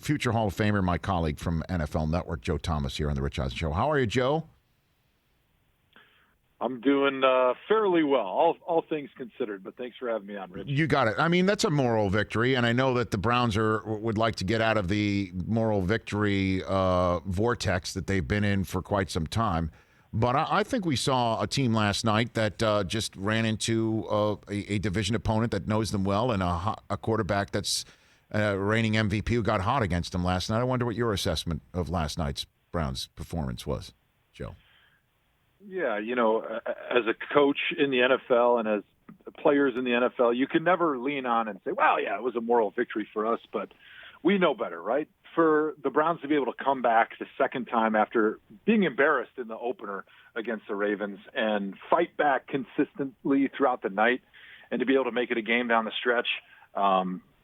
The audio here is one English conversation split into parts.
future Hall of Famer, my colleague from NFL Network, Joe Thomas, here on the Rich Eisen Show. How are you, Joe? I'm doing fairly well, all things considered, but thanks for having me on, Rich. You got it. I mean, that's a moral victory, and I know that the Browns would like to get out of the moral victory vortex that they've been in for quite some time. But I think we saw a team last night that just ran into a division opponent that knows them well and a quarterback that's reigning MVP who got hot against them last night. I wonder what your assessment of last night's Browns performance was, Joe. Yeah, as a coach in the NFL and as players in the NFL, you can never lean on and say, well, yeah, it was a moral victory for us, but we know better, right? For the Browns to be able to come back the second time after being embarrassed in the opener against the Ravens and fight back consistently throughout the night and to be able to make it a game down the stretch,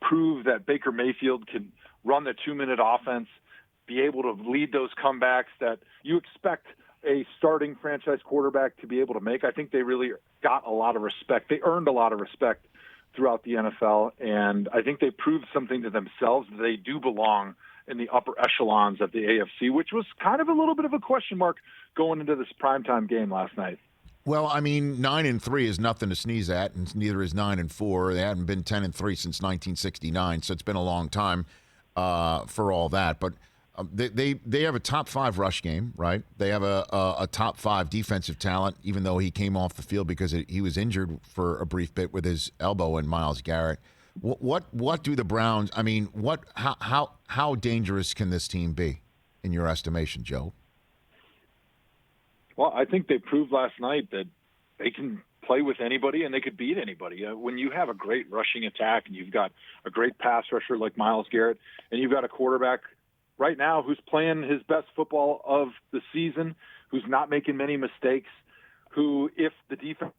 prove that Baker Mayfield can run the 2-minute offense, be able to lead those comebacks that you expect a starting franchise quarterback to be able to make. I think they really got a lot of respect. They earned a lot of respect throughout the NFL, and I think they proved something to themselves that they do belong in the upper echelons of the AFC, which was kind of a little bit of a question mark going into this primetime game last night. Well, I mean, 9-3 is nothing to sneeze at, and neither is 9-4. They hadn't been 10-3 since 1969, so it's been a long time for all that. But they have a top 5 rush game, right? They have a top 5 defensive talent, even though he came off the field because he was injured for a brief bit with his elbow in Myles Garrett. What do the Browns? I mean, how dangerous can this team be, in your estimation, Joe? Well, I think they proved last night that they can play with anybody and they could beat anybody. When you have a great rushing attack and you've got a great pass rusher like Myles Garrett, and you've got a quarterback right now who's playing his best football of the season, who's not making many mistakes, who, if the defense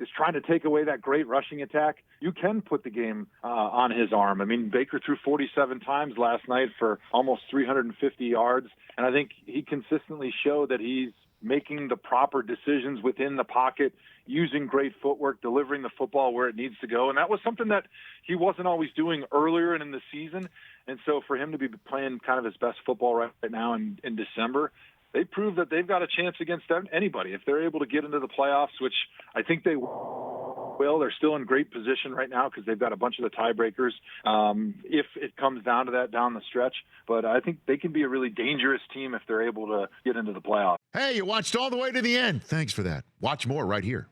is trying to take away that great rushing attack, you can put the game on his arm. I mean, Baker threw 47 times last night for almost 350 yards, and I think he consistently showed that he's making the proper decisions within the pocket, using great footwork, delivering the football where it needs to go. And that was something that he wasn't always doing earlier in the season. And so for him to be playing kind of his best football right now in December, they prove that they've got a chance against anybody. If they're able to get into the playoffs, which I think they will, they're still in great position right now because they've got a bunch of the tiebreakers if it comes down to that down the stretch. But I think they can be a really dangerous team if they're able to get into the playoffs. Hey, you watched all the way to the end. Thanks for that. Watch more right here.